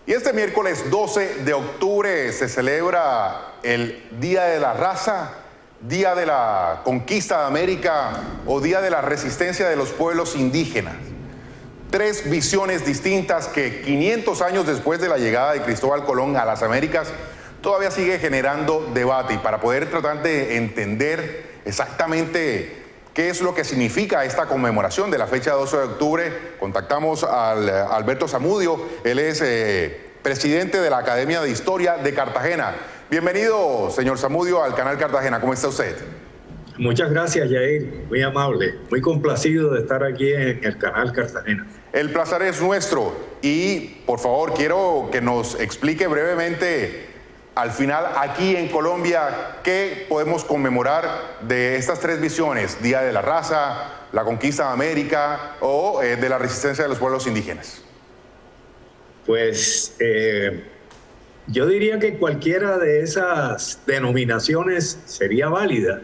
Y este miércoles 12 de octubre se celebra el Día de la Raza, Día de la Conquista de América o Día de la Resistencia de los Pueblos Indígenas. Tres visiones distintas que 500 años después de la llegada de Cristóbal Colón a las Américas todavía sigue generando debate. Y para poder tratar de entender exactamente qué es lo que significa esta conmemoración de la fecha 12 de octubre, contactamos a Alberto Zamudio. Él es presidente de la Academia de Historia de Cartagena. Bienvenido, señor Zamudio, al canal Cartagena. ¿Cómo está usted? Muchas gracias, Yair. Muy amable. Muy complacido de estar aquí en el canal Cartagena. El placer es nuestro. Y, por favor, quiero que nos explique brevemente, al final, aquí en Colombia, ¿qué podemos conmemorar de estas tres visiones? Día de la Raza, la Conquista de América o de la resistencia de los pueblos indígenas. Pues yo diría que cualquiera de esas denominaciones sería válida.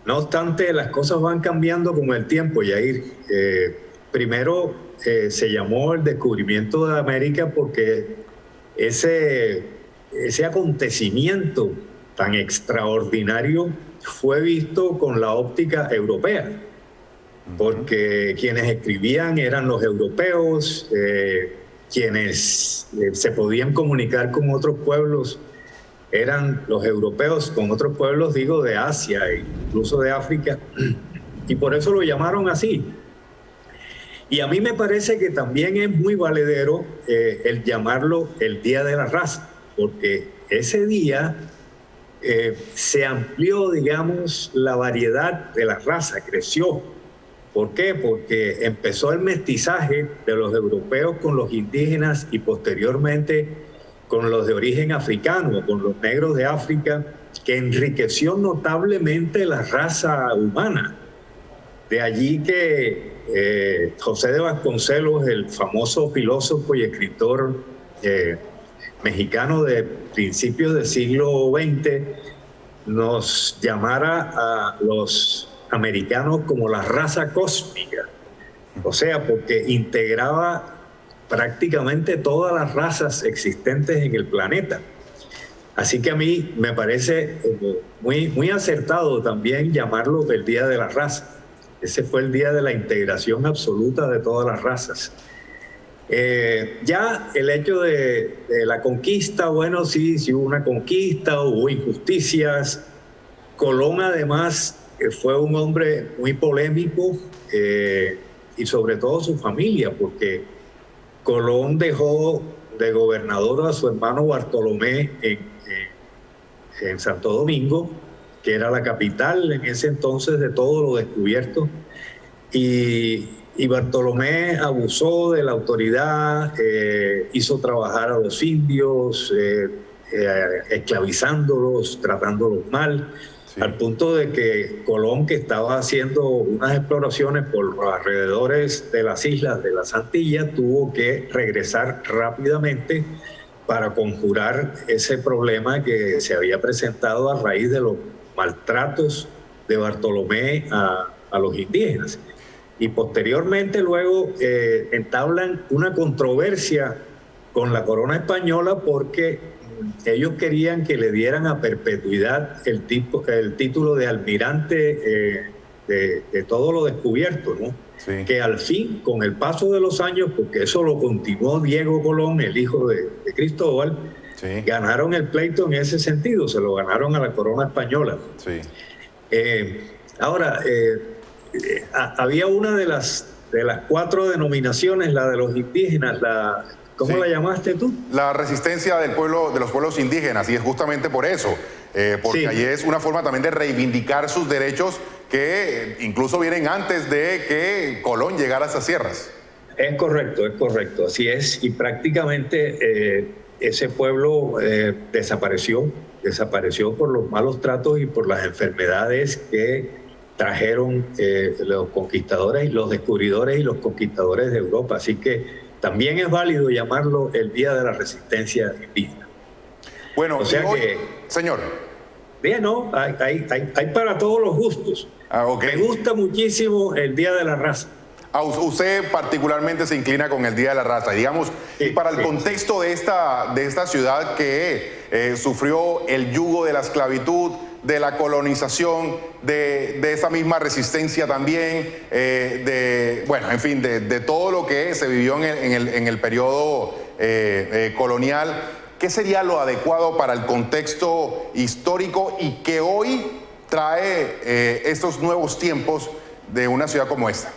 No obstante, las cosas van cambiando con el tiempo, Yair. Primero se llamó el descubrimiento de América porque ese acontecimiento tan extraordinario fue visto con la óptica europea, porque quienes escribían eran los europeos, quienes se podían comunicar con otros pueblos eran los europeos, con otros pueblos, digo, de Asia e incluso de África, y por eso lo llamaron así. Y a mí me parece que también es muy valedero el llamarlo el Día de la Raza, porque ese día se amplió, digamos, la variedad de la raza, creció. ¿Por qué? Porque empezó el mestizaje de los europeos con los indígenas y posteriormente con los de origen africano, con los negros de África, que enriqueció notablemente la raza humana. De allí que José de Vasconcelos, el famoso filósofo y escritor mexicano de principios del siglo XX, nos llamara a los americanos como la raza cósmica, o sea, porque integraba prácticamente todas las razas existentes en el planeta. Así que a mí me parece muy acertado también llamarlo el Día de la Raza. Ese fue el día de la integración absoluta de todas las razas. Ya el hecho de la conquista, bueno, sí hubo una conquista, hubo injusticias. Colón además fue un hombre muy polémico y sobre todo su familia, porque Colón dejó de gobernador a su hermano Bartolomé en Santo Domingo, que era la capital en ese entonces de todo lo descubierto, y Bartolomé abusó de la autoridad, hizo trabajar a los indios, esclavizándolos, tratándolos mal, sí, al punto de que Colón, que estaba haciendo unas exploraciones por los alrededores de las islas de las Antillas, tuvo que regresar rápidamente para conjurar ese problema que se había presentado a raíz de los maltratos de Bartolomé a los indígenas. Y posteriormente luego entablan una controversia con la corona española porque ellos querían que le dieran a perpetuidad el título de almirante de todo lo descubierto, ¿no? Sí. Que al fin, con el paso de los años, porque eso lo continuó Diego Colón, el hijo de Cristóbal, sí, ganaron el pleito en ese sentido, se lo ganaron a la corona española. Sí. Ahora, había una de las cuatro denominaciones, la de los indígenas, ¿cómo sí la llamaste tú? La resistencia del pueblo, de los pueblos indígenas, y es justamente por eso, porque sí, allí es una forma también de reivindicar sus derechos que incluso vienen antes de que Colón llegara a esas sierras. Es correcto, así es, y prácticamente ese pueblo desapareció por los malos tratos y por las enfermedades que trajeron los conquistadores, los descubridores y los conquistadores de Europa, así que también es válido llamarlo el Día de la Resistencia Indígena. Bueno, o sea que, señor. Bien, ¿no? Hay para todos los gustos. Okay. Me gusta muchísimo el Día de la Raza. Usted particularmente se inclina con el Día de la Raza, digamos, Sí, y para el sí, contexto de esta ciudad que sufrió el yugo de la esclavitud, de la colonización, de esa misma resistencia también, bueno, en fin, de todo lo que se vivió en el periodo colonial. ¿Qué sería lo adecuado para el contexto histórico y que hoy trae estos nuevos tiempos de una ciudad como esta?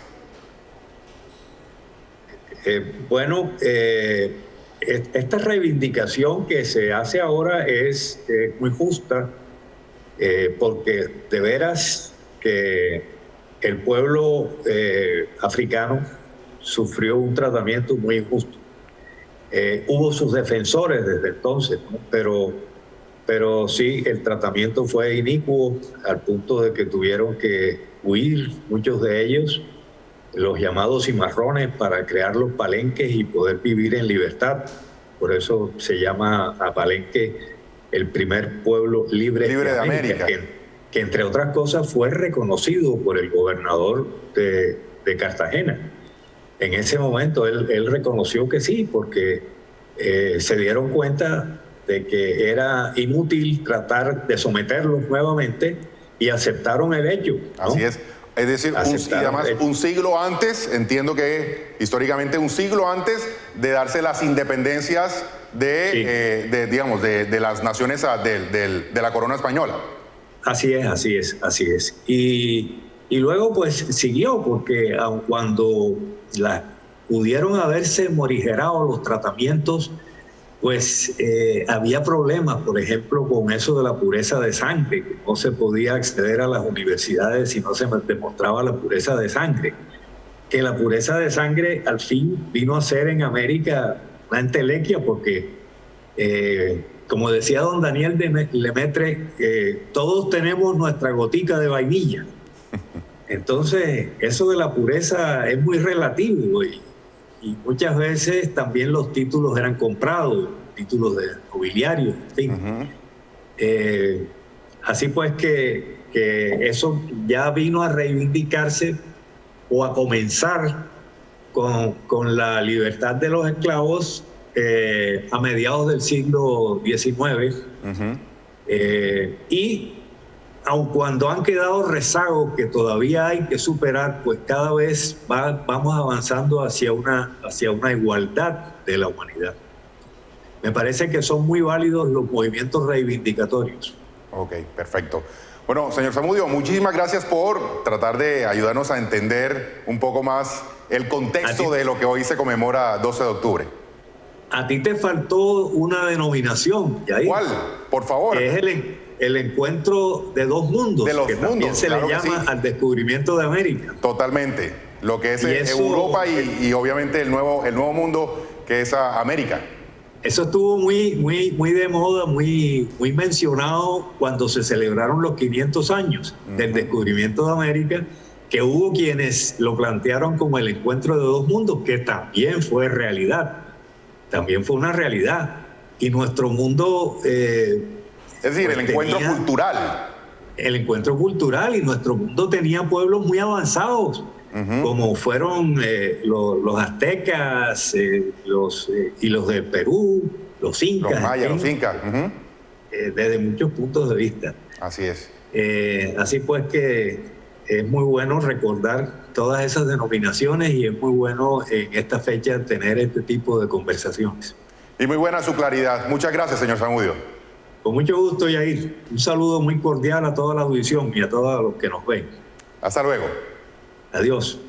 Esta reivindicación que se hace ahora es muy justa, porque de veras que el pueblo africano sufrió un tratamiento muy injusto. Hubo sus defensores desde entonces, ¿no? Pero sí, el tratamiento fue inicuo al punto de que tuvieron que huir muchos de ellos, los llamados cimarrones, para crear los palenques y poder vivir en libertad. Por eso se llama a Palenque el primer pueblo libre de América. Que entre otras cosas fue reconocido por el gobernador de Cartagena. En ese momento él reconoció que sí, porque se dieron cuenta de que era inútil tratar de someterlos nuevamente y aceptaron el hecho, ¿no? Así es. Es decir, y además un siglo antes, entiendo que históricamente un siglo antes de darse las independencias de las naciones de la corona española. Así es. Y luego pues siguió, porque aun cuando pudieron haberse morigerado los tratamientos, pues había problemas, por ejemplo, con eso de la pureza de sangre, que no se podía acceder a las universidades si no se demostraba la pureza de sangre. Que la pureza de sangre al fin vino a ser en América una entelequia, porque, como decía don Daniel Lemaitre, todos tenemos nuestra gotica de vainilla. Entonces, eso de la pureza es muy relativo, y muchas veces también los títulos eran comprados, títulos de nobiliarios, en fin. Así pues que eso ya vino a reivindicarse o a comenzar con la libertad de los esclavos a mediados del siglo XIX. Y aun cuando han quedado rezagos que todavía hay que superar, pues cada vez vamos avanzando hacia una igualdad de la humanidad. Me parece que son muy válidos los movimientos reivindicatorios. Ok, perfecto. Bueno, señor Zamudio, muchísimas gracias por tratar de ayudarnos a entender un poco más el contexto de lo que hoy se conmemora 12 de octubre. A ti te faltó una denominación, Yair. ¿Cuál? Por favor. Que es el encuentro de dos mundos, de los que mundos, también se claro le llama al descubrimiento de América. Totalmente. Lo que es eso, Europa y obviamente el nuevo mundo que es América. Eso estuvo muy de moda, muy mencionado cuando se celebraron los 500 años del descubrimiento de América, que hubo quienes lo plantearon como el encuentro de dos mundos, que también fue realidad. También fue una realidad. Y nuestro mundo... es decir, el encuentro cultural. El encuentro cultural, y nuestro mundo tenía pueblos muy avanzados, como fueron los aztecas, y los de Perú, los incas. Los mayas, los incas. Desde muchos puntos de vista. Así es. Así pues que es muy bueno recordar todas esas denominaciones, y es muy bueno en esta fecha tener este tipo de conversaciones. Y muy buena su claridad. Muchas gracias, señor Zamudio. Con mucho gusto, Yair. Un saludo muy cordial a toda la audición y a todos los que nos ven. Hasta luego. Adiós.